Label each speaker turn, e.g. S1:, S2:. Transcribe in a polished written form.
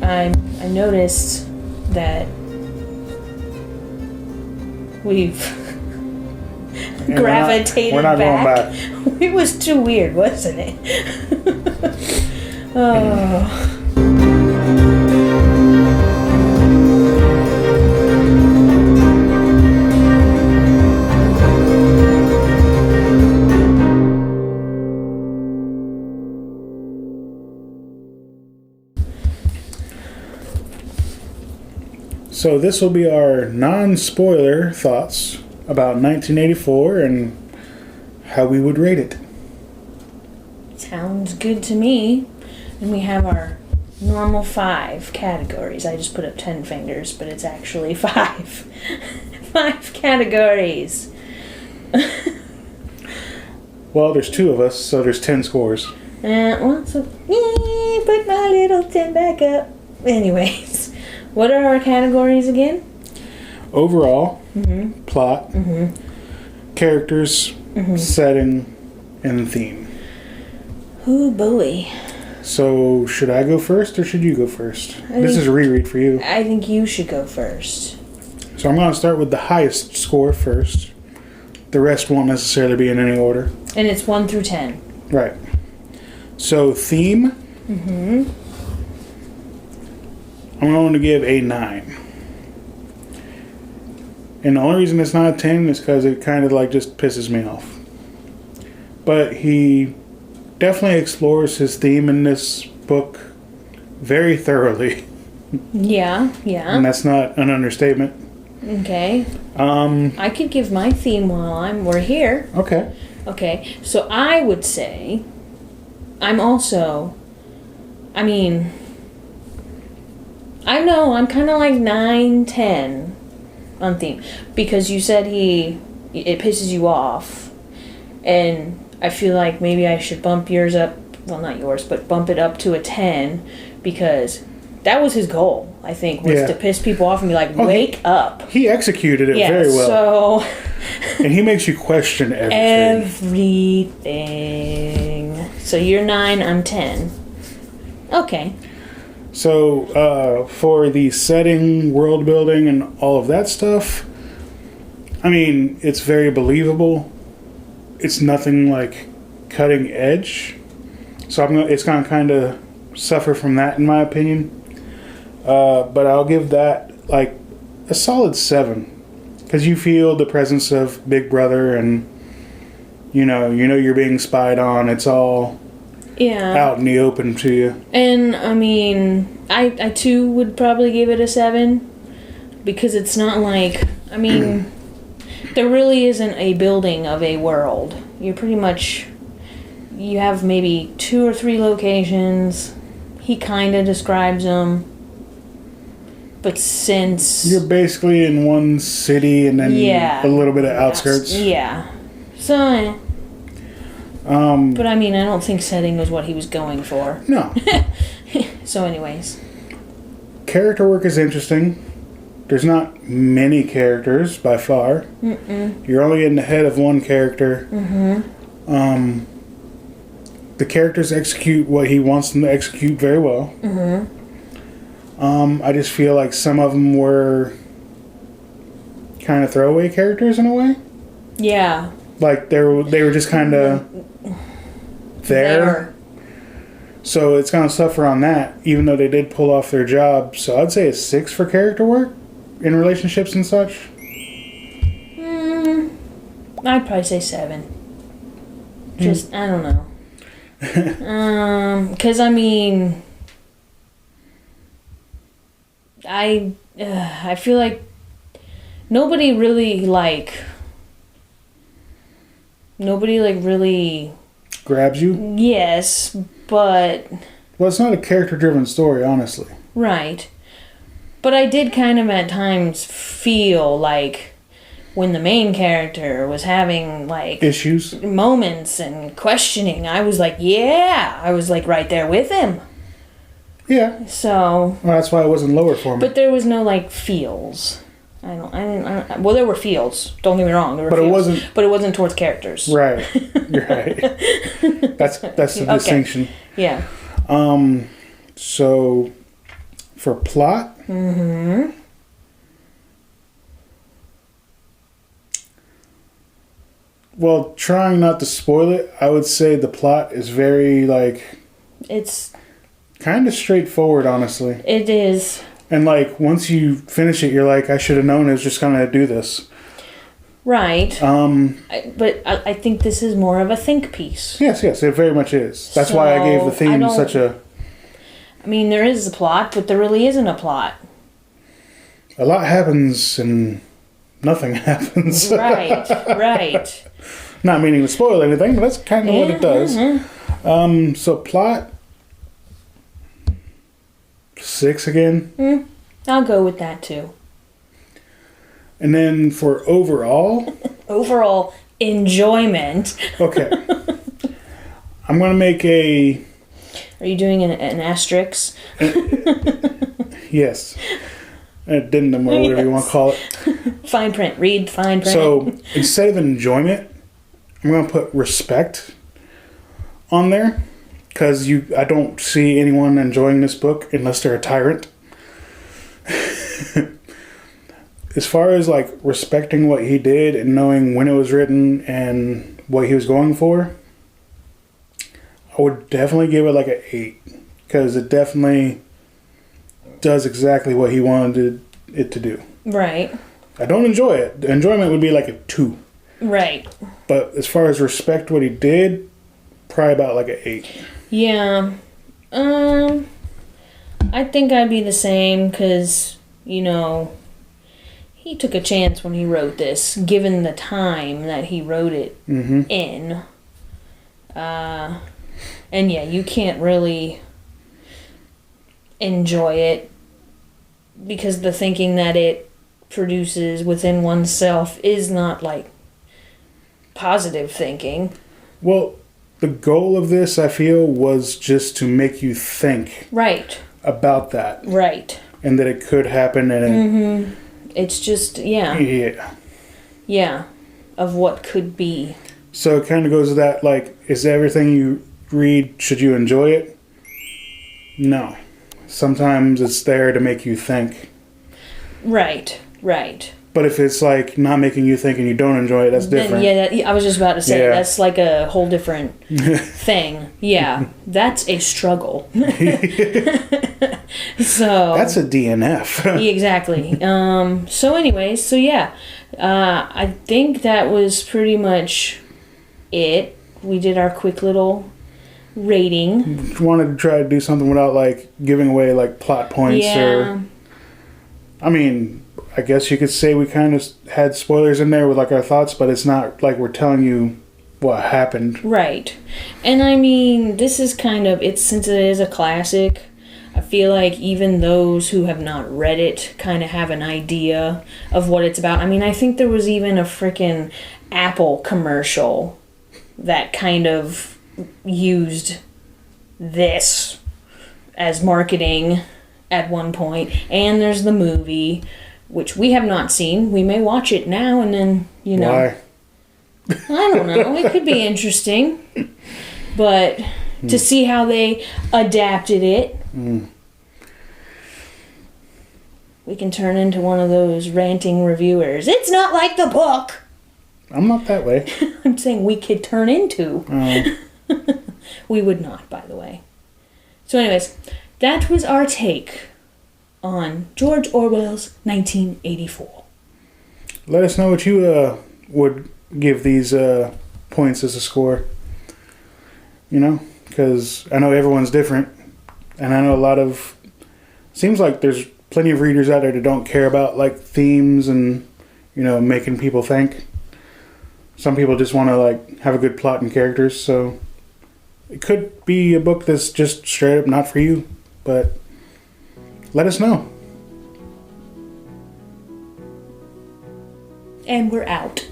S1: I noticed that we've gravitated
S2: we're not
S1: back.
S2: going back.
S1: It was too weird, wasn't it? Oh.
S2: So this will be our non-spoiler thoughts about 1984 and how we would rate it.
S1: Sounds good to me. And we have our normal 5 categories. I just put up 10 fingers, but it's actually 5. 5 categories.
S2: Well, there's 2 of us, so there's 10 scores.
S1: Well, so put my little 10 back up. Anyways, what are our categories again?
S2: Overall, plot, characters, setting, and theme.
S1: Oh boy.
S2: So, should I go first or should you go first? This is a reread for you.
S1: I think you should go first.
S2: So I'm going to start with the highest score first. The rest won't necessarily be in any order.
S1: And it's 1 through 10.
S2: Right. So, theme. I'm going to give a 9. And the only reason it's not a 10 is because it kind of like just pisses me off. But he definitely explores his theme in this book very thoroughly.
S1: Yeah.
S2: And that's not an understatement.
S1: Okay. I could give my theme while we're here.
S2: Okay.
S1: Okay. So I would say I'm kind of like 9, 10 on theme. Because you said it pisses you off. And I feel like maybe I should bump yours up, well, not yours, but bump it up to a 10 because that was his goal, I think, was to piss people off and be like, wake up.
S2: He executed it very well.
S1: So...
S2: and he makes you question everything.
S1: Everything. So you're 9, I'm 10. Okay.
S2: So, for the setting, world building, and all of that stuff, I mean, it's very believable. It's nothing like cutting edge, so it's gonna kind of suffer from that in my opinion. But I'll give that like a solid 7, because you feel the presence of Big Brother, and you know you're being spied on. It's all out in the open to you.
S1: And I mean, I too would probably give it a 7, because it's not like there really isn't a building of a world. You have maybe 2 or 3 locations. He kind of describes them. But since...
S2: You're basically in one city and then a little bit of outskirts.
S1: Yeah. So... but I don't think setting was what he was going for.
S2: No.
S1: So anyways.
S2: Character work is interesting. There's not many characters by far. You're only in the head of one character. The characters execute what he wants them to execute very well. I just feel like some of them were kind of throwaway characters in a way. Yeah. Like they were just kind of there. So it's going to suffer on that, even though they did pull off their job. So I'd say a 6 for character work in relationships and such.
S1: I'd probably say 7. Just, I don't know. Because I feel like nobody really
S2: grabs you?
S1: Yes, but...
S2: Well, it's not a character-driven story, honestly.
S1: Right. But I did kind of at times feel like when the main character was having,
S2: issues,
S1: moments and questioning, I was like, I was, right there with him.
S2: Yeah.
S1: So...
S2: Well, that's why it wasn't lower for me.
S1: But there was no, feels. Well, there were feels. Don't get me wrong. There were feels, but it wasn't towards characters.
S2: Right. You're right. That's the distinction.
S1: Yeah.
S2: So, For plot?
S1: Mm-hmm.
S2: Well, trying not to spoil it, I would say the plot is very, like...
S1: It's...
S2: kind of straightforward, honestly.
S1: It is.
S2: And, like, once you finish it, you're like, I should have known it was just going to do this.
S1: Right. But I think this is more of a think piece.
S2: Yes, it very much is. That's why I gave the theme such a...
S1: I mean, there is a plot, but there really isn't a plot.
S2: A lot happens and nothing happens.
S1: Right.
S2: Not meaning to spoil anything, but that's kind of what it does.
S1: Mm-hmm.
S2: So plot... 6 again.
S1: I'll go with that too.
S2: And then for overall...
S1: Overall enjoyment.
S2: Okay. I'm going to make a...
S1: Are you doing an asterisk?
S2: Yes. Addendum or whatever you want to call it.
S1: Fine print. Read fine print.
S2: So instead of enjoyment, I'm going to put respect on there. Because I don't see anyone enjoying this book unless they're a tyrant. As far as like respecting what he did and knowing when it was written and what he was going for, I would definitely give it like an 8. Because it definitely does exactly what he wanted it to do.
S1: Right.
S2: I don't enjoy it. The enjoyment would be like a 2.
S1: Right.
S2: But as far as respect what he did, probably about like an 8.
S1: Yeah. I think I'd be the same because, he took a chance when he wrote this, given the time that he wrote it in. And yeah, you can't really enjoy it because the thinking that it produces within oneself is not like positive thinking.
S2: Well, the goal of this, I feel, was just to make you think about that.
S1: Right.
S2: And that it could happen and
S1: it's just, yeah, of what could be.
S2: So it kind of goes to that, like, is everything you read, should you enjoy it? No. Sometimes it's there to make you think.
S1: Right.
S2: But if it's, like, not making you think and you don't enjoy it, that's different.
S1: Yeah, I was just about to say, that's like a whole different thing. Yeah, that's a struggle. So
S2: that's a DNF.
S1: Exactly. So anyways, I think that was pretty much it. We did our quick little rating.
S2: Wanted to try to do something without, like, giving away, like, plot points or... I mean... I guess you could say we kind of had spoilers in there with like our thoughts, but it's not like we're telling you what happened.
S1: Right. And I mean, this is kind of, since it is a classic, I feel like even those who have not read it kind of have an idea of what it's about. I mean, I think there was even a freaking Apple commercial that kind of used this as marketing at one point. And there's the movie, which we have not seen. We may watch it now and then,
S2: Why?
S1: I don't know. It could be interesting. But to see how they adapted it, we can turn into one of those ranting reviewers. It's not like the book!
S2: I'm not that way.
S1: I'm saying we could turn into. We would not, by the way. So anyways, that was our take on George Orwell's 1984.
S2: Let us know what you would give these points as a score. Because I know everyone's different. And I know a lot of... Seems like there's plenty of readers out there that don't care about, like, themes and, making people think. Some people just want to, like, have a good plot and characters, so... It could be a book that's just straight up not for you, but... Let us know.
S1: And we're out.